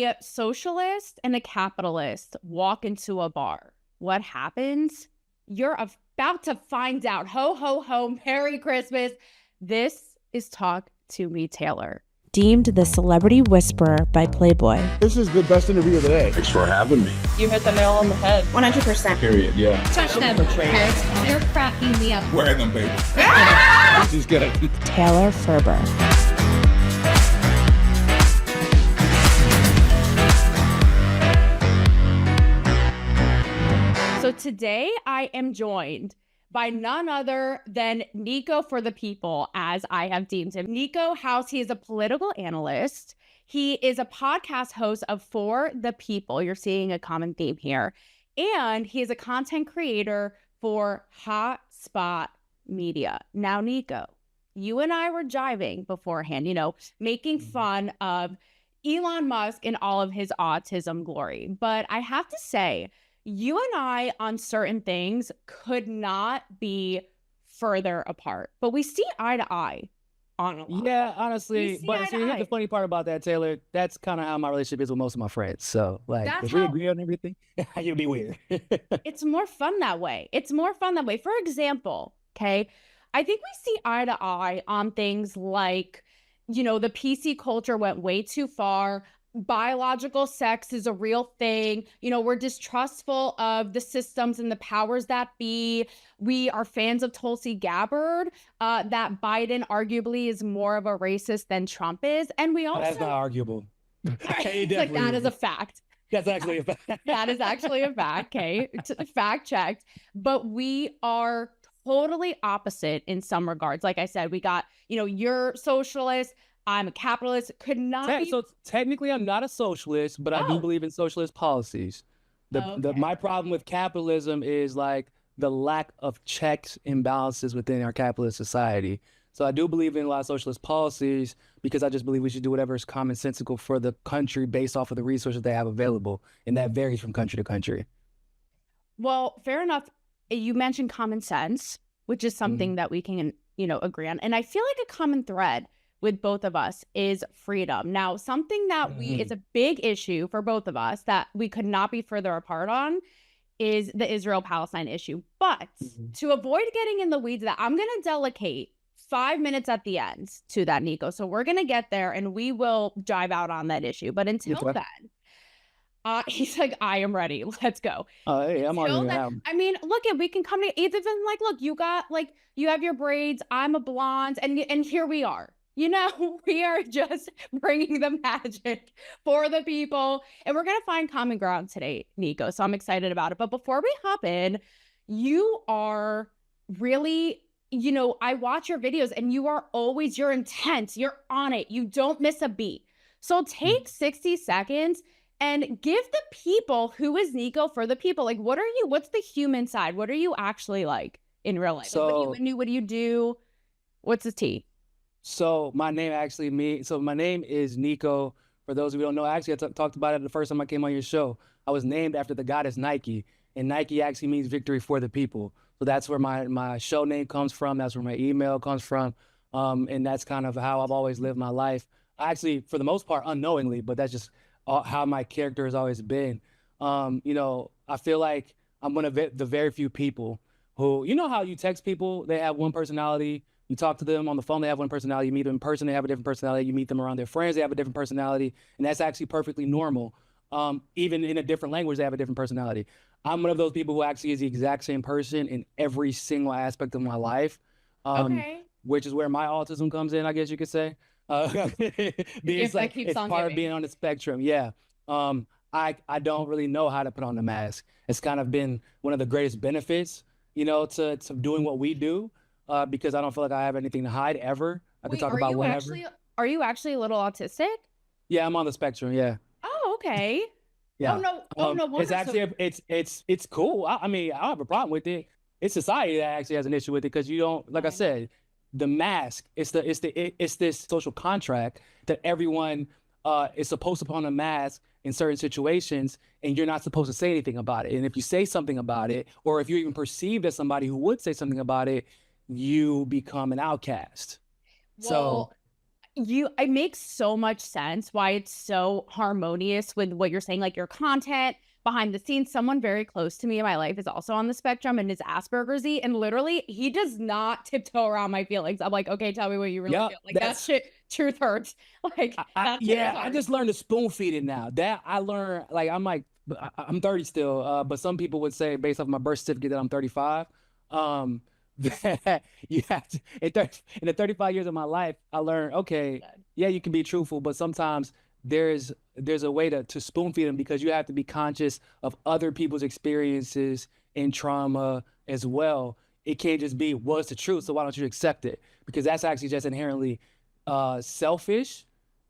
a socialist and a capitalist walk into a bar, what happens? You're about to find out. Ho, ho, ho, Merry Christmas. This is Talk to Me, Taylor. Deemed the celebrity whisperer by Playboy. This is the best interview of the day. Thanks for having me. You hit the nail on the head. 100%. Period, yeah. Touch them, Chris. They're cracking me up. Wear them, baby. She's good. Taylor Ferber. So today I am joined by none other than Niko for the People, as I have deemed him. Niko House, he is a political analyst. He is a podcast host of For the People. You're seeing a common theme here. And he is a content creator for Hotspot Media. Now, Niko, you and I were jiving beforehand, making fun of Elon Musk in all of his autism glory. But I have to say, you and I on certain things could not be further apart, but we see eye to eye on a lot. Yeah, honestly, but see, here's the funny part about that, Taylor. That's kind of how my relationship is with most of my friends. So, if we agree on everything, you'd be weird. It's more fun that way. For example, okay, I think we see eye to eye on things like, the PC culture went way too far. Biological sex is a real thing. We're distrustful of the systems and the powers that be. We are fans of Tulsi Gabbard, that Biden arguably is more of a racist than Trump is. And we also... That's not arguable. Like, that is a fact. That's actually a fact. That is actually a fact, okay? Fact checked. But we are totally opposite in some regards. Like I said, we got, you're socialist, I'm a capitalist. Could not be. So technically, I'm not a socialist, but I do believe in socialist policies. My problem with capitalism is the lack of checks and balances within our capitalist society. So I do believe in a lot of socialist policies because I just believe we should do whatever is commonsensical for the country based off of the resources they have available, and that varies from country to country. Well, fair enough. You mentioned common sense, which is something that we can, agree on, and I feel like a common thread with both of us is freedom. Now, something that is a big issue for both of us that we could not be further apart on is the Israel-Palestine issue. But to avoid getting in the weeds, that I'm going to delegate 5 minutes at the end to that, Niko. So we're going to get there and we will dive out on that issue. But until then, he's like, I am ready. Let's go. Hey, I'm on that. I mean, look, we can come to even look, you have your braids. I'm a blonde, and here we are. We are just bringing the magic for the people, and we're going to find common ground today, Niko. So I'm excited about it. But before we hop in, you are really, I watch your videos and you're intense. You're on it. You don't miss a beat. So take 60 seconds and give the people who is Niko for the people. What's the human side? What are you actually like in real life? So, what do you do? What's the tea? So my name is Niko. For those of you who don't know, actually I talked about it the first time I came on your show. I was named after the goddess Nike, and Nike actually means victory for the people. So that's where my show name comes from. That's where my email comes from. And that's kind of how I've always lived my life. Actually, for the most part, unknowingly, but that's just how my character has always been. I feel like I'm one of the very few people who, how you text people, they have one personality. You talk to them on the phone, they have one personality. You meet them in person, they have a different personality. You meet them around their friends, they have a different personality. And that's actually perfectly normal. Even in a different language, they have a different personality. I'm one of those people who actually is the exact same person in every single aspect of my life, which is where my autism comes in, I guess you could say. It's part of being on the spectrum, yeah. I don't really know how to put on the mask. It's kind of been one of the greatest benefits, to doing what we do. Because I don't feel like I have anything to hide ever. I can talk about whatever. Are you actually a little autistic? Yeah, I'm on the spectrum. Yeah. Oh, okay. Yeah. Oh no. It's actually it's cool. I mean, I don't have a problem with it. It's society that actually has an issue with it because you don't, like I said, the mask. It's this social contract that everyone is supposed to put on a mask in certain situations, and you're not supposed to say anything about it. And if you say something about it, or if you're even perceived as somebody who would say something about it, you become an outcast. Well, it makes so much sense why it's so harmonious with what you're saying, like your content behind the scenes. Someone very close to me in my life is also on the spectrum and is Asperger's-y, and literally he does not tiptoe around my feelings. I'm like, okay, tell me what you really feel. Like that shit, truth hurts. Like, I just learned to spoon feed it now. That I learned, like, I'm 30 still, but some people would say, based off my birth certificate, that I'm 35. That you have to, in the 35 years of my life, I learned, okay, yeah, you can be truthful, but sometimes there's a way to spoon feed them, because you have to be conscious of other people's experiences and trauma as well. It can't just be, well, it's the truth, so why don't you accept it? Because that's actually just inherently selfish,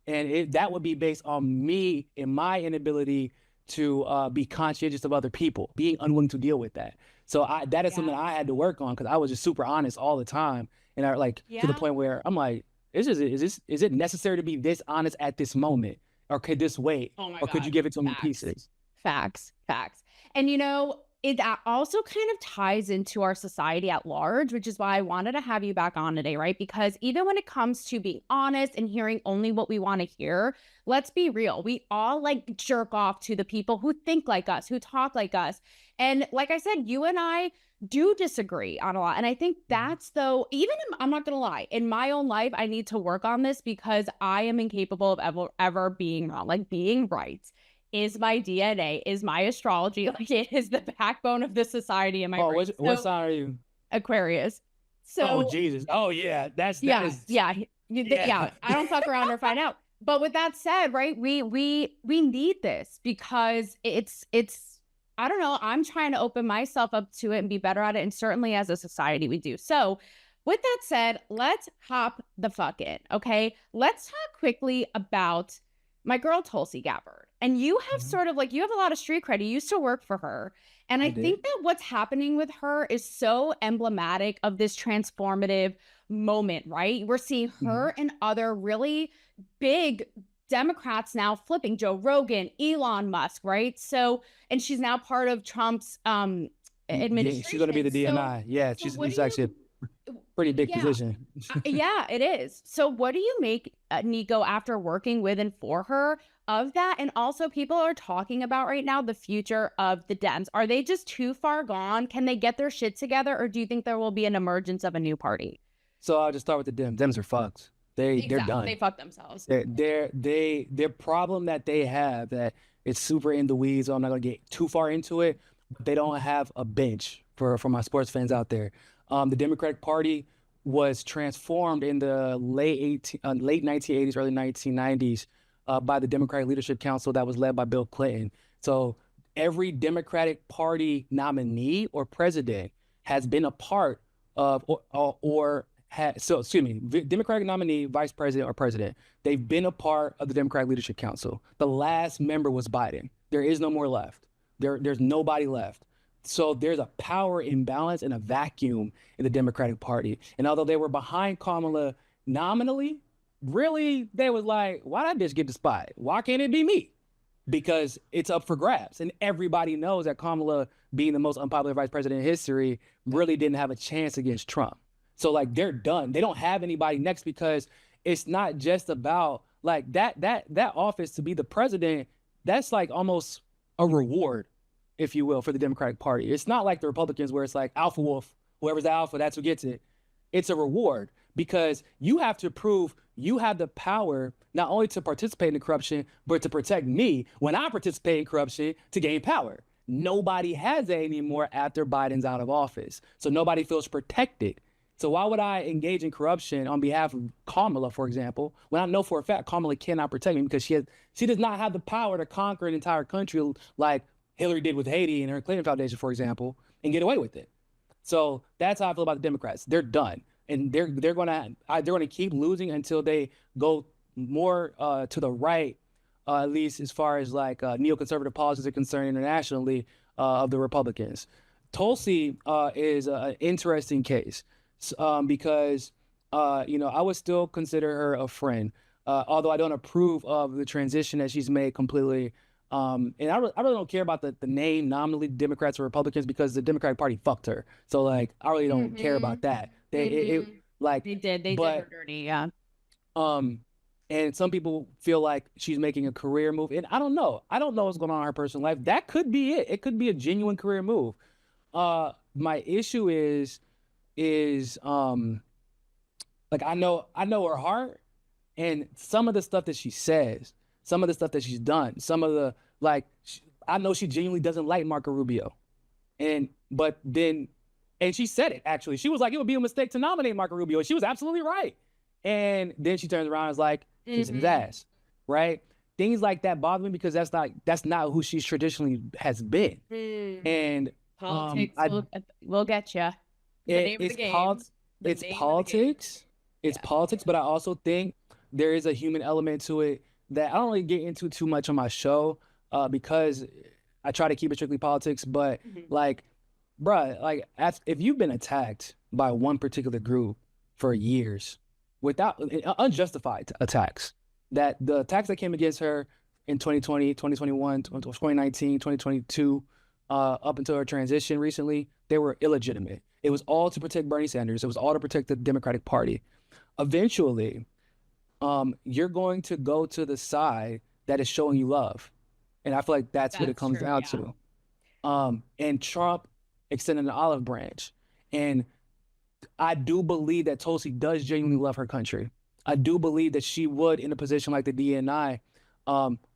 and that would be based on me and my inability to be conscientious of other people, being unwilling to deal with that. So that is something I had to work on, because I was just super honest all the time, and to the point where I'm like, is it necessary to be this honest at this moment, or could this wait, could you give it to me in pieces? Facts. And it also kind of ties into our society at large, which is why I wanted to have you back on today, right? Because even when it comes to being honest and hearing only what we want to hear, let's be real. We all like jerk off to the people who think like us, who talk like us. And like I said, you and I do disagree on a lot. And I think that's I'm not going to lie, in my own life, I need to work on this, because I am incapable of ever being wrong. Like, being right is my DNA, is my astrology. Like, it is the backbone of this society. In my brain. What sign are you? Aquarius. So, Jesus. Oh yeah, yeah. I don't fuck around or find out. But with that said, right, we need this, because it's I don't know, I'm trying to open myself up to it and be better at it, and certainly as a society we do. So with that said, let's hop the fuck in, okay? Let's talk quickly about my girl Tulsi Gabbard. And you have sort of like, you have a lot of street cred. You used to work for her. And I think that what's happening with her is so emblematic of this transformative moment, right? We're seeing her and other really big Democrats now flipping, Joe Rogan, Elon Musk, right? So, and she's now part of Trump's administration. She's going to be the DNI. She's actually a pretty big position. Yeah, it is. So what do you make, Niko, after working with and for her, of that? And also, people are talking about right now the future of the Dems. Are they just too far gone? Can they get their shit together? Or do you think there will be an emergence of a new party? So I'll just start with the Dems. Dems are fucked. They're done. They fuck themselves. Their problem that they have, that it's super in the weeds, so I'm not gonna get too far into it. But they don't have a bench for my sports fans out there. The Democratic Party was transformed in the late 1980s, early 1990s by the Democratic Leadership Council that was led by Bill Clinton. So every Democratic Party nominee or president has been a part of Democratic nominee, vice president, or president. They've been a part of the Democratic Leadership Council. The last member was Biden. There is no more left. There's nobody left. So there's a power imbalance and a vacuum in the Democratic Party. And although they were behind Kamala nominally, really, they was like, why that bitch get the spot? Why can't it be me? Because it's up for grabs. And everybody knows that Kamala, being the most unpopular vice president in history, really didn't have a chance against Trump. So like, they're done. They don't have anybody next, because it's not just about like that office to be the president. That's like almost a reward, if you will, for the Democratic Party. It's not like the Republicans where it's like alpha wolf, whoever's the alpha, that's who gets it. It's a reward, because you have to prove you have the power not only to participate in the corruption, but to protect me when I participate in corruption to gain power. Nobody has that anymore after Biden's out of office. So nobody feels protected. So why would I engage in corruption on behalf of Kamala, for example, when I know for a fact Kamala cannot protect me, because she does not have the power to conquer an entire country like Hillary did with Haiti and her Clinton Foundation, for example, and get away with it. So that's how I feel about the Democrats. They're done, and they're gonna keep losing until they go more to the right, at least as far as like neoconservative policies are concerned internationally, of the Republicans. Tulsi is an interesting case. Because, I would still consider her a friend, although I don't approve of the transition that she's made completely. And I really don't care about the name nominally Democrats or Republicans, because the Democratic Party fucked her. So like, I really don't care about that. They did her dirty, yeah. And some people feel like she's making a career move. And I don't know. I don't know what's going on in her personal life. That could be it. It could be a genuine career move. My issue is like I know her heart, and some of the stuff that she says, some of the stuff that she's done, some of the I know she genuinely doesn't like Marco Rubio. And she said it actually. She was like, it would be a mistake to nominate Marco Rubio. She was absolutely right. And then she turns around and is like, kiss his ass, right? Things like that bother me because that's not who she's traditionally has been. And politics will get you. It's politics. It's politics, but I also think there is a human element to it that I don't really get into too much on my show because I try to keep it strictly politics. But like, bruh, like if you've been attacked by one particular group for years without unjustified attacks, that the attacks that came against her in 2020, 2021, 2019, 2022, up until her transition recently, they were illegitimate. It was all to protect Bernie Sanders. It was all to protect the Democratic Party. Eventually, you're going to go to the side that is showing you love. And I feel like that's what it comes down to. And Trump extended an olive branch. And I do believe that Tulsi does genuinely love her country. I do believe that she would, in a position like the DNI,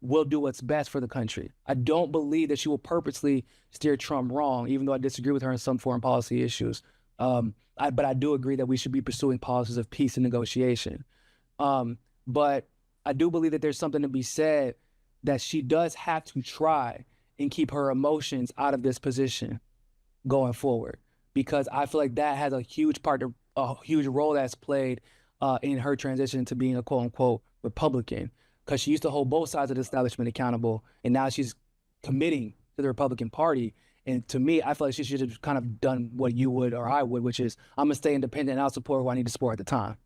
will do what's best for the country. I don't believe that she will purposely steer Trump wrong, even though I disagree with her on some foreign policy issues. But I do agree that we should be pursuing policies of peace and negotiation. But I do believe that there's something to be said that she does have to try and keep her emotions out of this position going forward, because I feel like that has a huge role that's played in her transition to being a quote unquote Republican, because she used to hold both sides of the establishment accountable, and now she's committing to the Republican Party. And to me, I feel like she should have kind of done what you would or I would, which is I'm gonna stay independent and I'll support who I need to support at the time.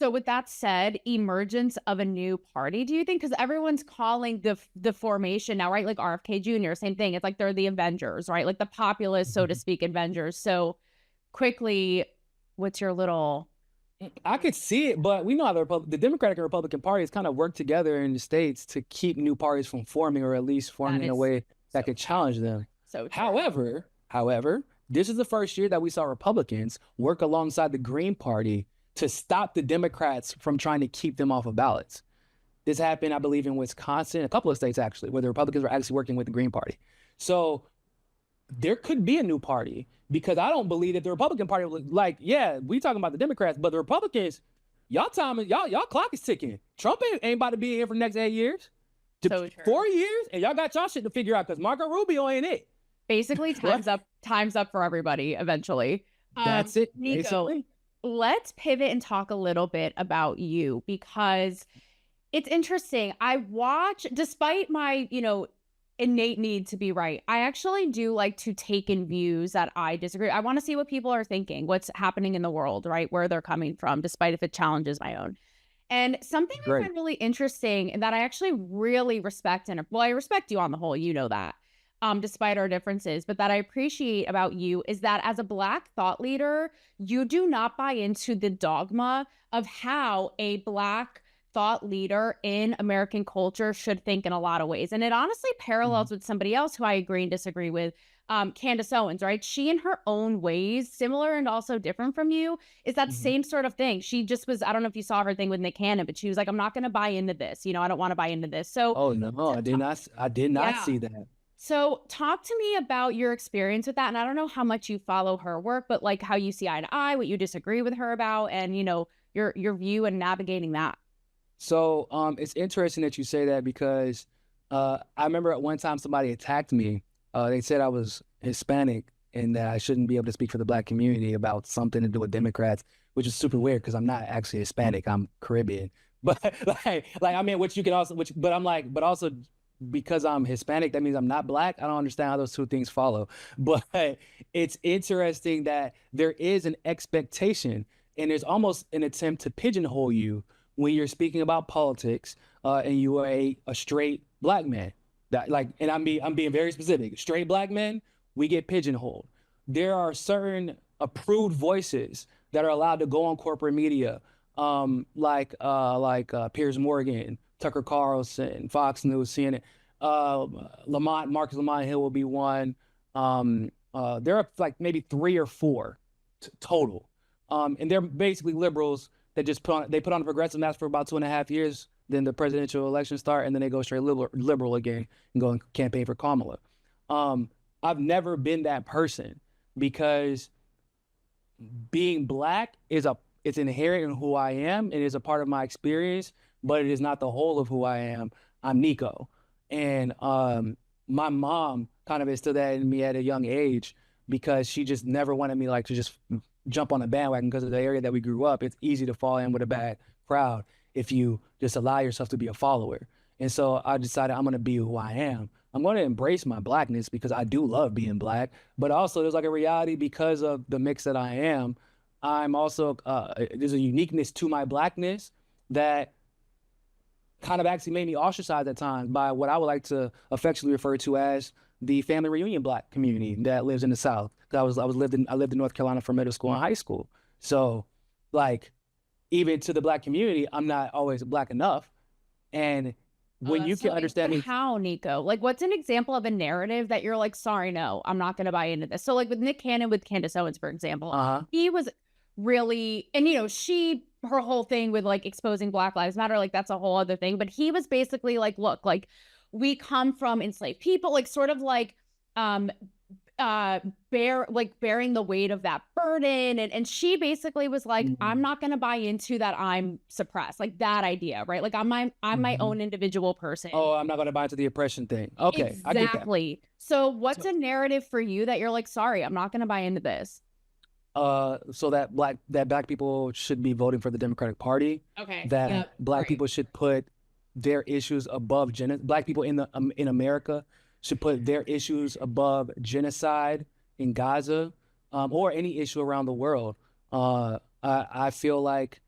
So with that said, emergence of a new party, do you think, because everyone's calling the formation now, right? Like RFK Jr., same thing. It's like they're the Avengers, right? Like the populist, so to speak, Avengers. So quickly, what's your little... I could see it, but we know how the Democratic and Republican parties kind of work together in the States to keep new parties from forming, or at least forming in a way that could challenge them. So true. However, this is the first year that we saw Republicans work alongside the Green Party to stop the Democrats from trying to keep them off of ballots. This happened, I believe, in Wisconsin, a couple of states actually, where the Republicans were actually working with the Green Party. So there could be a new party, because I don't believe that the Republican Party, like, yeah, we talking about the Democrats, but the Republicans, y'all clock is ticking. Trump ain't about to be here for the next 8 years. So 4 years, and y'all got y'all shit to figure out, because Marco Rubio ain't it. Basically, time's up for everybody eventually. That's it, Niko, basically. Let's pivot and talk a little bit about you, because it's interesting. I watch, despite my, innate need to be right, I actually do like to take in views that I disagree. I want to see what people are thinking, what's happening in the world, right? Where they're coming from, despite if it challenges my own. And something I find really interesting and that I actually really respect, and well, I respect you on the whole, you know that, despite our differences, but that I appreciate about you is that as a Black thought leader, you do not buy into the dogma of how a Black thought leader in American culture should think in a lot of ways. And it honestly parallels with somebody else who I agree and disagree with, Candace Owens, right? She, in her own ways, similar and also different from you, is that same sort of thing. She just was, I don't know if you saw her thing with Nick Cannon, but she was like, I'm not going to buy into this. I don't want to buy into this. So, oh no, I did not see that. So talk to me about your experience with that. And I don't know how much you follow her work, but like how you see eye to eye, what you disagree with her about, and, your view and navigating that. So it's interesting that you say that, because I remember at one time somebody attacked me. They said I was Hispanic and that I shouldn't be able to speak for the Black community about something to do with Democrats, which is super weird because I'm not actually Hispanic. I'm Caribbean. But I mean, which you can also, but I'm like, but also because I'm Hispanic, that means I'm not Black. I don't understand how those two things follow. But it's interesting that there is an expectation, and there's almost an attempt to pigeonhole you when you're speaking about politics, and you are a straight Black man. And I'm being very specific. Straight Black men, we get pigeonholed. There are certain approved voices that are allowed to go on corporate media, Piers Morgan, Tucker Carlson, Fox News, CNN. Marcus Lamont Hill will be one. There are like maybe 3 or 4 total. And they're basically liberals that just put on a progressive mask for about 2.5 years. Then the presidential elections start, and then they go straight liberal again and go and campaign for Kamala. I've never been that person because being Black it's inherent in who I am. It is a part of my experience, but it is not the whole of who I am. I'm Niko. And my mom kind of instilled that in me at a young age because she just never wanted me to just jump on a bandwagon because of the area that we grew up. It's easy to fall in with a bad crowd if you just allow yourself to be a follower. And so I decided I'm going to be who I am. I'm going to embrace my Blackness because I do love being Black, but also there's like a reality because of the mix that I am. I'm also, there's a uniqueness to my Blackness that kind of actually made me ostracized at times by what I would like to affectionately refer to as the family reunion Black community that lives in the South. I lived in North Carolina for middle school and high school. So like, even to the Black community, I'm not always Black enough. And when you can understand me. How, Niko? Like, what's an example of a narrative that you're like, sorry, no, I'm not going to buy into this? So like with Nick Cannon, with Candace Owens, for example, he was really, and her whole thing with like exposing Black Lives Matter, like that's a whole other thing. But he was basically like, look, like we come from enslaved people, like sort of like, bearing the weight of that burden. And she basically was like, I'm not going to buy into that. I'm suppressed, like that idea, right? Like I'm my own individual person. Oh, I'm not going to buy into the oppression thing. Okay. Exactly. I get that. So what's a narrative for you that you're like, sorry, I'm not going to buy into this? So that black people should be voting for the Democratic Party. Okay. That Black people should put their issues above Black people in America should put their issues above genocide in Gaza, or any issue around the world. I feel like,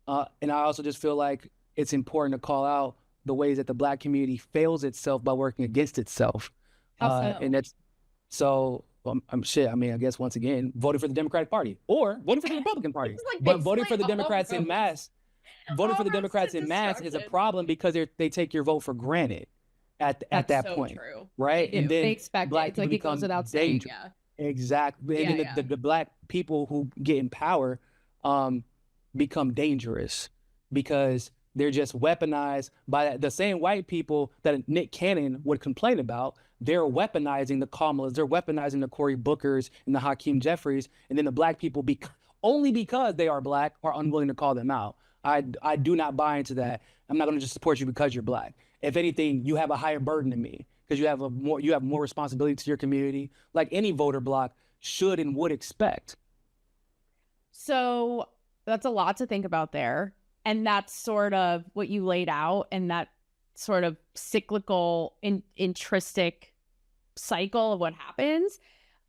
and I also just feel like it's important to call out the ways that the Black community fails itself by working against itself. And that's so. I guess once again, voting for the Democratic Party or voting for the Republican Party, but voting for the Democrats in mass, is a problem because they take your vote for granted at that point, true. Right? And then they expect Black it. Like it goes without saying. Yeah. Exactly. And then the Black people who get in power become dangerous because they're just weaponized by the same white people that Nick Cannon would complain about. They're weaponizing the Kamalas, they're weaponizing the Cory Bookers and the Hakeem Jeffries, and then the Black people, only because they are Black, are unwilling to call them out. I do not buy into that. I'm not going to just support you because you're Black. If anything, you have a higher burden than me because you have more responsibility to your community, like any voter bloc should and would expect. So that's a lot to think about there. And that's sort of what you laid out, and that sort of cyclical, intrinsic cycle of what happens.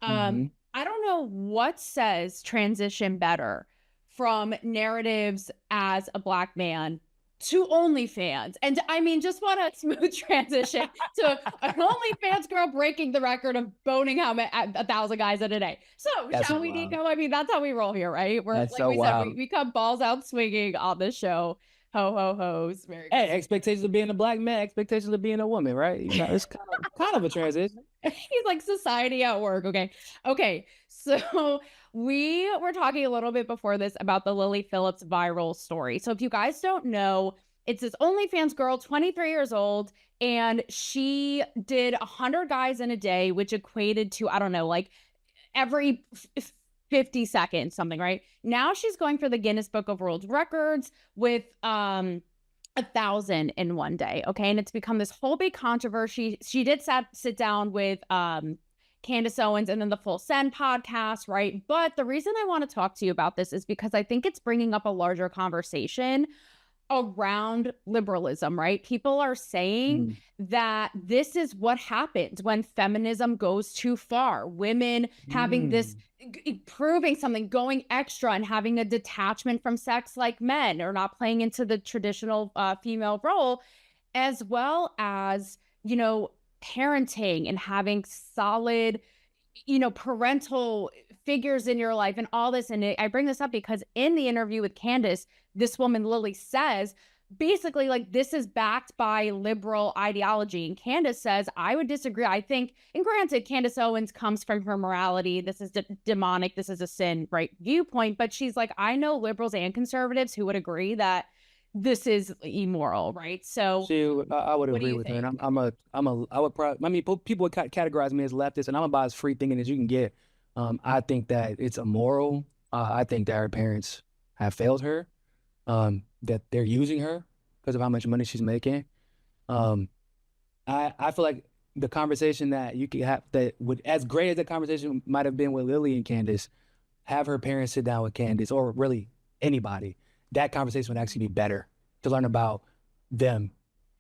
I don't know what says transition better from narratives as a Black man to OnlyFans. And I mean, just want a smooth transition to an OnlyFans girl breaking the record of boning at 1,000 guys in a day. So that's shall we, Niko? I mean, that's how we roll here, right? We're that's like so we wild. said, we come balls out swinging on this show. Ho, ho, ho's. Very hey, expectations of being a Black man, expectations of being a woman, right? It's kind of a transition. He's like society at work. Okay. So we were talking a little bit before this about the Lily Phillips viral story. So if you guys don't know, it's this OnlyFans girl, 23 years old, and she did 100 guys in a day, which equated to, I don't know, like every 50 seconds, something, right? Now she's going for the Guinness Book of World Records with 1,000 in one day. Okay. And it's become this whole big controversy. She did sit down with Candace Owens and then the Full Send podcast, right? But the reason I want to talk to you about this is because I think it's bringing up a larger conversation around liberalism, right? People are saying that this is what happens when feminism goes too far. Women having this, proving something, going extra and having a detachment from sex like men, or not playing into the traditional female role, as well as, parenting and having solid, parental figures in your life and all this. And I bring this up because in the interview with Candace, this woman, Lily, says, basically, like, this is backed by liberal ideology. And Candace says, I would disagree. I think, and granted, Candace Owens comes from her morality. This is demonic. This is a sin, right? Viewpoint. But she's like, I know liberals and conservatives who would agree that this is immoral, right? So I would agree with her. And people would categorize me as leftist, and I'm about as free thinking as you can get. I think that it's immoral. I think that her parents have failed her. That they're using her because of how much money she's making. I feel like the conversation that you could have, that would, as great as the conversation might have been with Lily and Candace, have her parents sit down with Candace, or really anybody. That conversation would actually be better to learn about them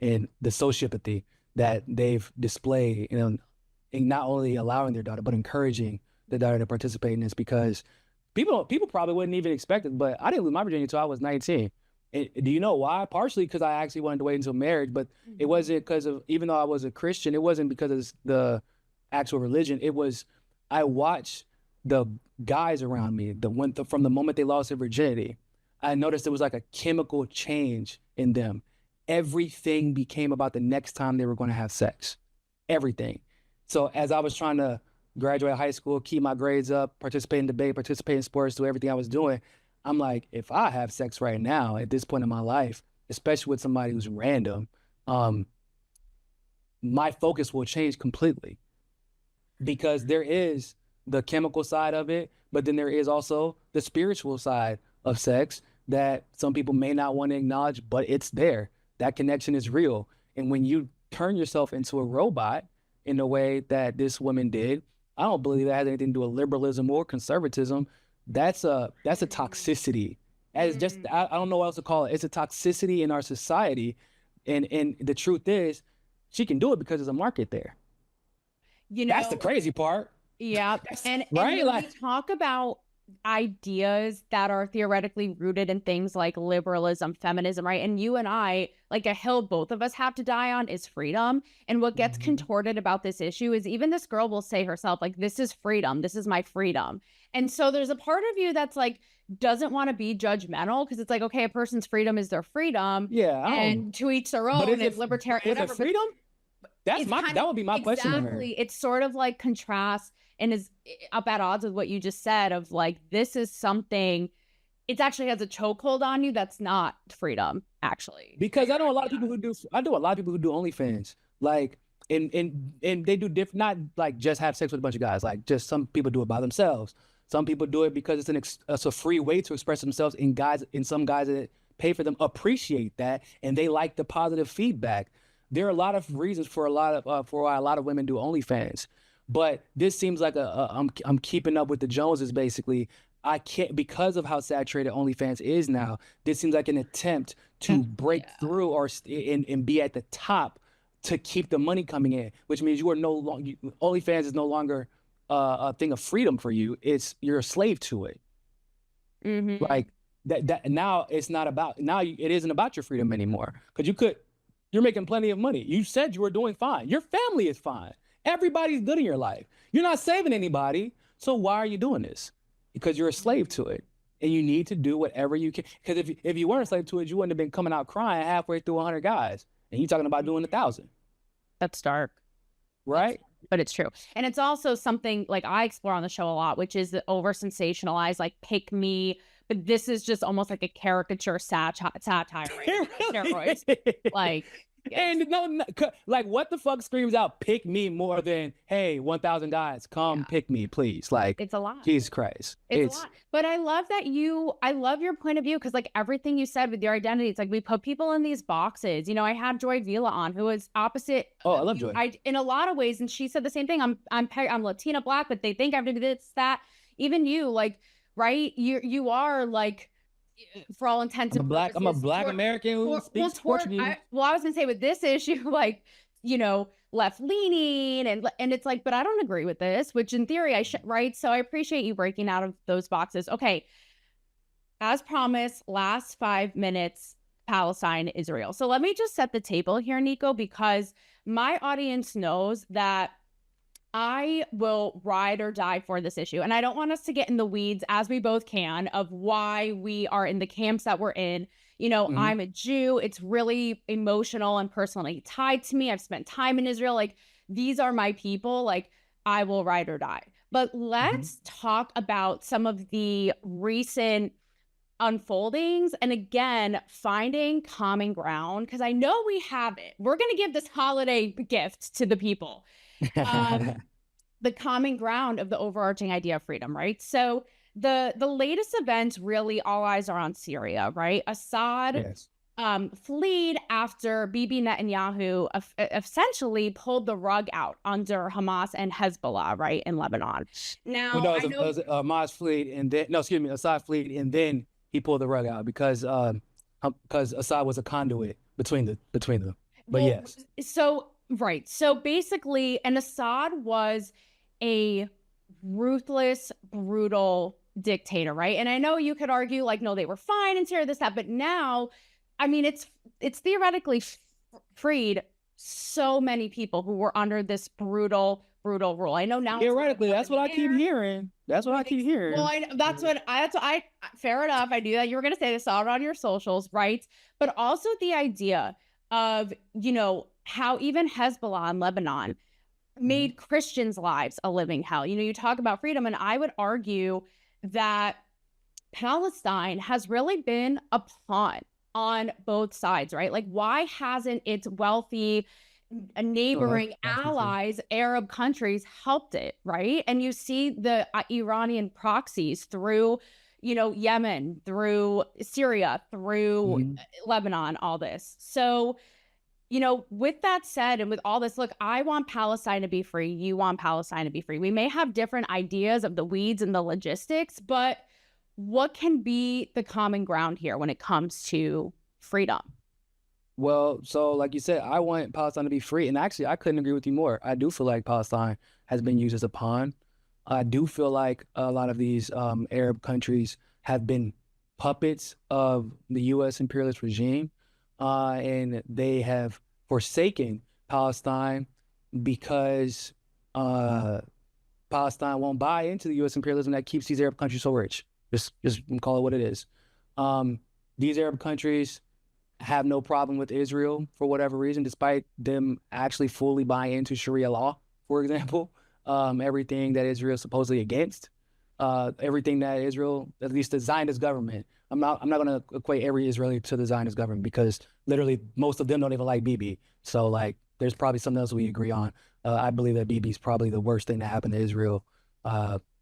and the sociopathy that they've displayed, in not only allowing their daughter, but encouraging the daughter to participate in this, because people probably wouldn't even expect it, but I didn't lose my virginity until I was 19. Do you know why? Partially because I actually wanted to wait until marriage, but it wasn't because of, even though I was a Christian, it wasn't because of the actual religion. It was, I watched the guys around me, from the moment they lost their virginity, I noticed there was like a chemical change in them. Everything became about the next time they were going to have sex. Everything. So as I was trying to graduate high school, keep my grades up, participate in debate, participate in sports, do everything I was doing, I'm like, if I have sex right now at this point in my life, especially with somebody who's random, my focus will change completely, because there is the chemical side of it, but then there is also the spiritual side of sex that some people may not want to acknowledge, but it's there. That connection is real. And when you turn yourself into a robot in the way that this woman did, I don't believe that has anything to do with liberalism or conservatism. That's a toxicity. As just, I don't know what else to call it. It's a toxicity in our society. And the truth is, she can do it because there's a market there. That's the crazy part. Yeah. And right? And we talk about ideas that are theoretically rooted in things like liberalism, feminism, right? And you and I, like, a hill both of us have to die on is freedom. And what gets contorted about this issue is even this girl will say herself, like, this is freedom. This is my freedom. And so there's a part of you that's like, doesn't want to be judgmental, because it's like, okay, a person's freedom is their freedom. Yeah. and to each their own, and libertarian, whatever. Freedom? That would be my question. Exactly. It's sort of like contrast and is up at odds with what you just said of like, this is something, it actually has a chokehold on you that's not freedom, actually. Because I know a lot of people who do OnlyFans, like, and they do different, not like just have sex with a bunch of guys, like just some people do it by themselves. Some people do it because it's a free way to express themselves, and some guys that pay for them appreciate that, and they like the positive feedback. There are a lot of reasons for why a lot of women do OnlyFans. But this seems like I'm keeping up with the Joneses, basically. I can't, because of how saturated OnlyFans is now. This seems like an attempt to break through and be at the top to keep the money coming in, which means you are no longer, OnlyFans is no longer a thing of freedom for you. You're a slave to it. Like that now it's not about, it isn't about your freedom anymore, because you're making plenty of money. You said you were doing fine. Your family is fine. Everybody's good in your life. You're not saving anybody. So why are you doing this? Because you're a slave to it, and you need to do whatever you can. Because if you weren't a slave to it, you wouldn't have been coming out crying halfway through 100 guys, and you talking about doing 1,000. That's dark. Right? But it's true. And it's also something like I explore on the show a lot, which is the over sensationalized, like, pick me. But this is just almost like a caricature satire. Steroids. Like, yes. And like, what the fuck screams out pick me more than, hey, 1,000 guys, come pick me, please? Like, it's a lot. Jesus Christ. It's a lot. But I love that I love your point of view, because like everything you said with your identity, it's like we put people in these boxes. I had Joy Vila on, who is opposite. Oh, I love Joy. In a lot of ways, and she said the same thing. I'm Latina, Black, but they think I have to do this, that. Even you, like, right? You are like, for all intents and purposes, I'm a Black American who speaks Portuguese. I was gonna say with this issue, like, left leaning, and it's like, but I don't agree with this, which in theory I should, right? So I appreciate you breaking out of those boxes. Okay, as promised, last 5 minutes, Palestine, Israel. So let me just set the table here, Niko, because my audience knows that I will ride or die for this issue. And I don't want us to get in the weeds, as we both can, of why we are in the camps that we're in. You know, I'm a Jew. It's really emotional and personally tied to me. I've spent time in Israel. Like, these are my people. Like, I will ride or die. But let's talk about some of the recent unfoldings and, again, finding common ground, because I know we have it. We're going to give this holiday gift to the people. The common ground of the overarching idea of freedom, right? So the latest events, really, all eyes are on Syria, right? Assad fled after Bibi Netanyahu essentially pulled the rug out under Hamas and Hezbollah, right, in Lebanon. Now, Hamas fled and then, Assad fled and then he pulled the rug out because Assad was a conduit between them. But yes. So, right. So basically, and Assad was a ruthless, brutal dictator, right? And I know you could argue like, no, they were fine and this, that, but now, I mean, it's theoretically freed so many people who were under this brutal rule. I know now. Theoretically, that's what I keep hearing. That's what I keep hearing. Well, that's what I fair enough. I knew that you were going to say this out on your socials, right? But also the idea of, you know, how even Hezbollah in Lebanon made Christians' lives a living hell. You know, you talk about freedom, and I would argue that Palestine has really been a pawn on both sides, right? Like, why hasn't its wealthy neighboring allies, Arab countries, helped it, right? And you see the Iranian proxies through, you know, Yemen, through Syria, through Lebanon, all this. So, you know, with that said, and with all this, look, I want Palestine to be free. You want Palestine to be free. We may have different ideas of the weeds and the logistics, but what can be the common ground here when it comes to freedom? Well, so like you said, I want Palestine to be free. And actually, I couldn't agree with you more. I do feel like Palestine has been used as a pawn. I do feel like a lot of these Arab countries have been puppets of the U.S. imperialist regime. And they have forsaken Palestine because Palestine won't buy into the U.S. imperialism that keeps these Arab countries so rich. Just call it what it is. These Arab countries have no problem with Israel for whatever reason, despite them actually fully buying into Sharia law, for example. Everything that Israel is supposedly against, everything that Israel, at least the Zionist government, I'm not going to equate every Israeli to the Zionist government because literally most of them don't even like Bibi. So like, there's probably something else we agree on. I believe that Bibi is probably the worst thing to happen to Israel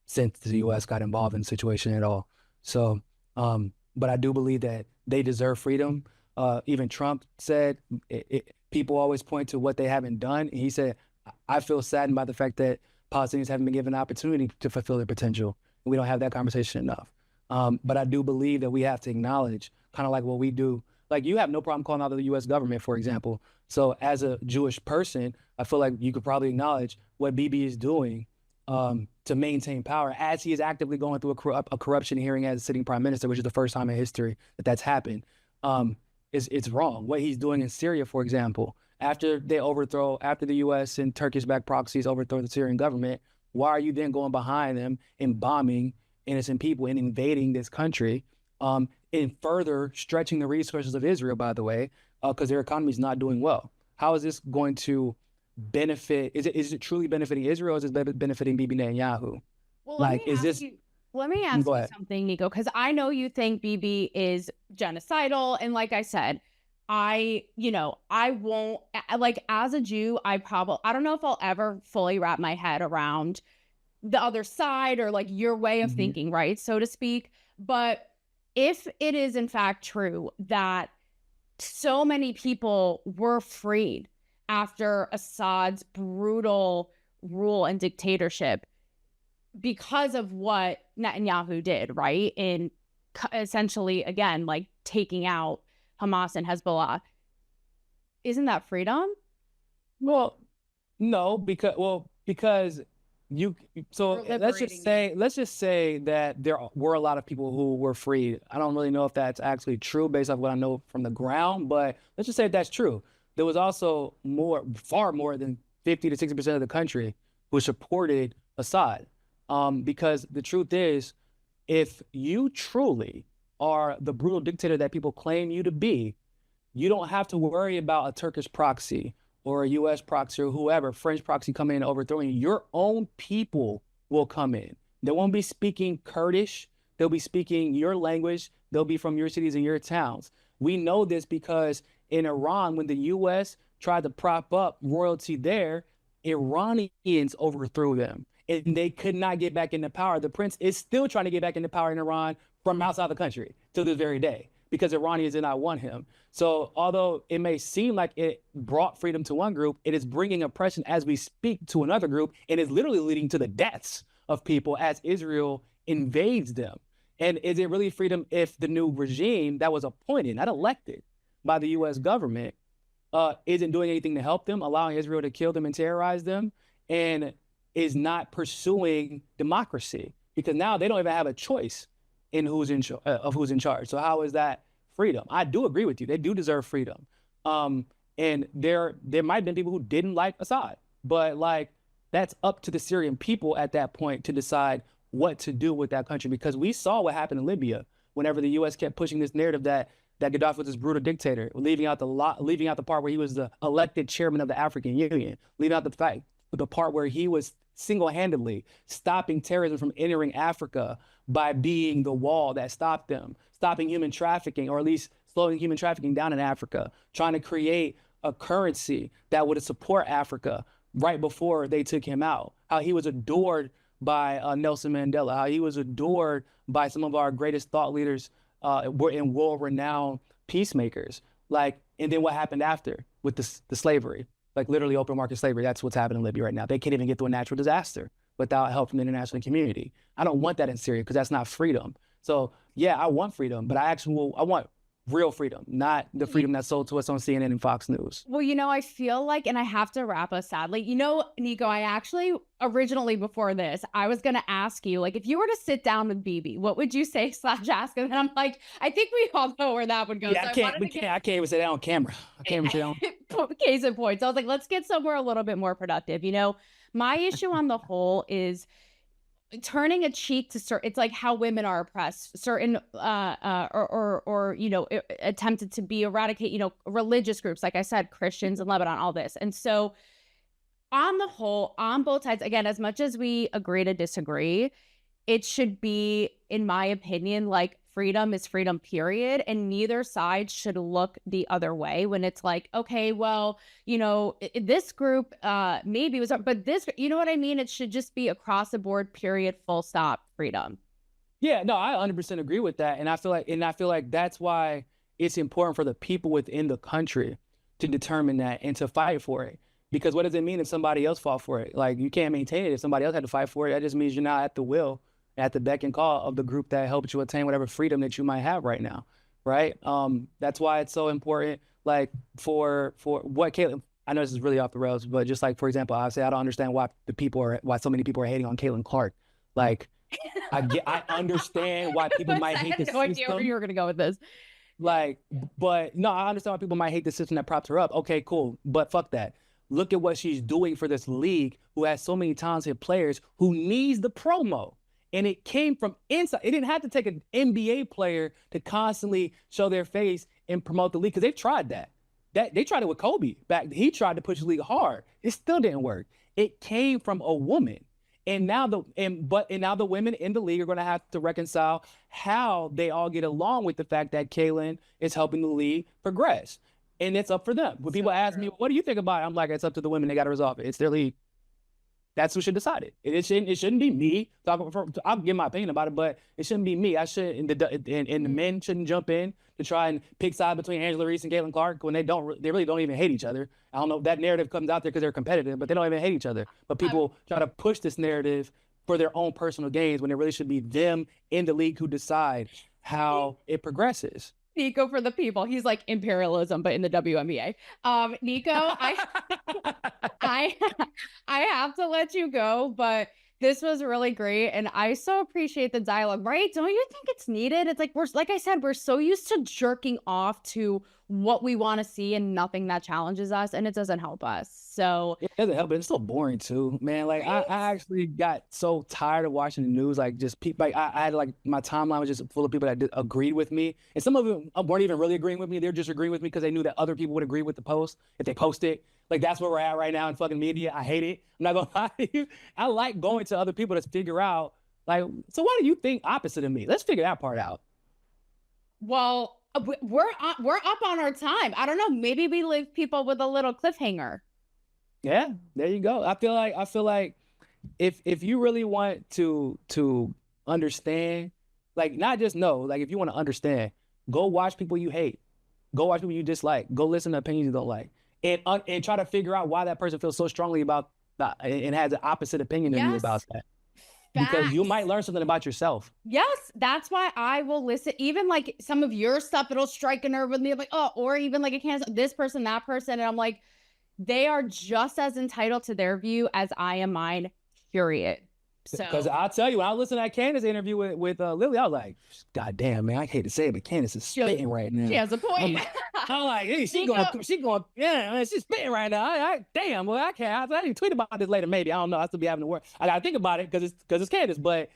since the U.S. got involved in the situation at all. So, but I do believe that they deserve freedom. Even Trump said people always point to what they haven't done. And he said, I feel saddened by the fact that Palestinians haven't been given an opportunity to fulfill their potential. And we don't have that conversation enough. But I do believe that we have to acknowledge, kind of like what we do. Like, you have no problem calling out the U.S. government, for example. So as a Jewish person, I feel like you could probably acknowledge what Bibi is doing to maintain power, as he is actively going through a corruption hearing as a sitting prime minister, which is the first time in history that that's happened. It's wrong. What he's doing in Syria, for example, after the U.S. and Turkish-backed proxies overthrow the Syrian government, why are you then going behind them and bombing innocent people and invading this country and further stretching the resources of Israel, by the way, because their economy is not doing well? How is this going to benefit? Is it truly benefiting Israel, or is it benefiting Bibi Netanyahu? Well, let me ask you something, Niko, because I know you think Bibi is genocidal. And like I said, I won't, like, as a Jew, I don't know if I'll ever fully wrap my head around the other side or like your way of thinking, right, so to speak. But if it is in fact true that so many people were freed after Assad's brutal rule and dictatorship because of what Netanyahu did, right, in essentially, again, like taking out Hamas and Hezbollah, isn't that freedom? Well, no, because let's just say that there were a lot of people who were freed. I don't really know if that's actually true based off what I know from the ground, but let's just say that's true. There was also far more than 50 to 60% of the country who supported Assad. Because the truth is, if you truly are the brutal dictator that people claim you to be, you don't have to worry about a Turkish proxy or a US proxy or whoever, French proxy coming in and overthrowing you. Your own people will come in. They won't be speaking Kurdish. They'll be speaking your language. They'll be from your cities and your towns. We know this because in Iran, when the US tried to prop up royalty there, Iranians overthrew them and they could not get back into power. The prince is still trying to get back into power in Iran from outside the country to this very day because Iranians did not want him. So although it may seem like it brought freedom to one group, it is bringing oppression as we speak to another group, and is literally leading to the deaths of people as Israel invades them. And is it really freedom if the new regime that was appointed, not elected, by the US government isn't doing anything to help them, allowing Israel to kill them and terrorize them, and is not pursuing democracy? Because now they don't even have a choice in who's in charge. So how is that freedom? I do agree with you. They do deserve freedom. And there might have been people who didn't like Assad, but like that's up to the Syrian people at that point to decide what to do with that country. Because we saw what happened in Libya whenever the U.S. kept pushing this narrative that Gaddafi was this brutal dictator, leaving out the part where he was the elected chairman of the African Union, leaving out the part where he was single-handedly stopping terrorism from entering Africa by being the wall that stopped them, stopping human trafficking, or at least slowing human trafficking down in Africa, trying to create a currency that would support Africa right before they took him out. How he was adored by Nelson Mandela, how he was adored by some of our greatest thought leaders and world-renowned peacemakers. Like, and then what happened after with the slavery? Like literally open market slavery. That's what's happening in Libya right now. They can't even get through a natural disaster without help from the international community. I don't want that in Syria because that's not freedom. So yeah, I want freedom, but I want real freedom, not the freedom that's sold to us on CNN and Fox News. Well, I feel like, and I have to wrap us sadly, Niko, I actually originally before this, I was going to ask you, like, if you were to sit down with BB, what would you say / ask? And I'm like, I think we all know where that would go. Yeah, so I can't even say that on camera. I can't even say that on. Case in point. So I was like, let's get somewhere a little bit more productive. My issue on the whole is turning a cheek to certain, it's like how women are oppressed, certain attempted to be eradicate, religious groups, like I said, Christians in Lebanon, all this. And so on the whole, on both sides, again, as much as we agree to disagree, it should be, in my opinion, like freedom is freedom, period. And neither side should look the other way when it's like, okay, well, this group maybe was, but this, you know what I mean? It should just be across the board, period, full stop, freedom. Yeah, no, I 100% agree with that. And I feel like that's why it's important for the people within the country to determine that and to fight for it. Because what does it mean if somebody else fought for it? Like, you can't maintain it if somebody else had to fight for it. That just means you're not at the will, at the beck and call of the group that helped you attain whatever freedom that you might have right now, right? That's why it's so important, like, for what Caitlin, I know this is really off the rails, but just like, for example, I say I don't understand why so many people are hating on Caitlin Clark. Like, I understand why people might hate the system. I had no idea where you were going to go with this. Like, but no, I understand why people might hate the system that props her up. Okay, cool, but fuck that. Look at what she's doing for this league who has so many talented players who needs the promo. And it came from inside. It didn't have to take an NBA player to constantly show their face and promote the league, because they've tried that. They tried it with Kobe back. He tried to push the league hard. It still didn't work. It came from a woman. And now the women in the league are going to have to reconcile how they all get along with the fact that Caitlin is helping the league progress. And it's up for them. When people ask me, what do you think about it? I'm like, it's up to the women. They got to resolve it. It's their league. That's who should decide it. It shouldn't be me. I'll give my opinion about it, but it shouldn't be me. And the men shouldn't jump in to try and pick sides between Angela Reese and Caitlin Clark when they really don't even hate each other. I don't know if that narrative comes out there because they're competitive, but they don't even hate each other. But people try to push this narrative for their own personal gains when it really should be them in the league who decide how it progresses. Niko for the people. He's like imperialism, but in the WNBA. Niko, I have to let you go, but this was really great. And I so appreciate the dialogue, right? Don't you think it's needed? It's like, like I said, we're so used to jerking off to what we want to see and nothing that challenges us, and it doesn't help us. So It doesn't help, but it's so boring too, man. Like I actually got so tired of watching the news. Like just people, like I had like my timeline was just full of people that agreed with me, and some of them weren't even really agreeing with me. They're just agreeing with me because they knew that other people would agree with the post if they post it. Like that's where we're at right now in fucking media. I hate it. I'm not gonna lie to you. I like going to other people to figure out like, so why do you think opposite of me? Let's figure that part out. well, we're up on our time. I don't know. Maybe we leave people with a little cliffhanger. Yeah, there you go. I feel like if you really want to understand, like not just know, like if you want to understand, go watch people you hate, go watch people you dislike, go listen to opinions you don't like, and try to figure out why that person feels so strongly about that and has an opposite opinion than you about that. Because you might learn something about yourself. Yes, that's why I will listen. Even like some of your stuff, it'll strike a nerve with me. I'm like, oh, or even like this person, that person, and I'm like, they are just as entitled to their view as I am mine. Period. So, because I'll tell you, when I listened to that Candace interview with Lily, I was like, God damn, man, I hate to say it, but Candace is spitting right now. She has a point. I'm like, hey, she going, yeah, man, she's spitting right now. Damn, well, I can't. I need to tweet about this later, maybe. I don't know. I still be having to work. I gotta think about it because it's Candace. But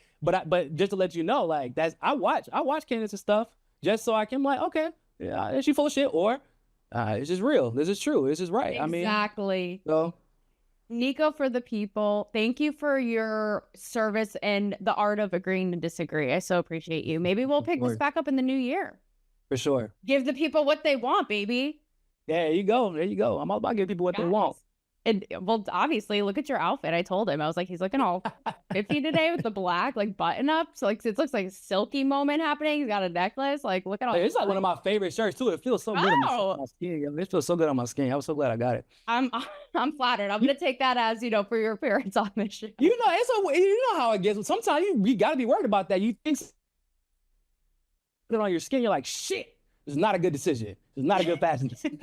just to let you know, like I watch Candace's stuff just so I can like, okay, yeah, is she full of shit or it's just real. This is true. This is right. Exactly. So. Niko, for the people, thank you for your service and the art of agreeing to disagree. I so appreciate you. Maybe we'll pick this back up in the new year. For sure. Give the people what they want, baby. Yeah, there you go. There you go. I'm all about giving people what they want. And well, obviously, look at your outfit. I told him, I was like, he's looking all 50 today with the black like button up. So like it looks like a silky moment happening. He's got a necklace. Like look at all. It's like one of my favorite shirts too. It feels so good on my skin. It feels so good on my skin. I was so glad I got it. I'm flattered. I'm gonna take that as for your appearance on this show. You know how it gets. Sometimes you gotta be worried about that. You think put it on your skin, you're like, shit. It's not a good decision. It's not a good fashion decision.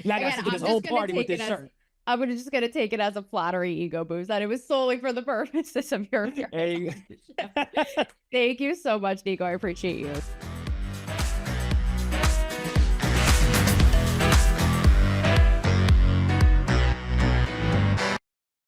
Now I got to sit to this whole party with this shirt. I'm just going to take it as a flattery ego boost that it was solely for the purposes of your appearance. There you go. Thank you so much, Niko. I appreciate you.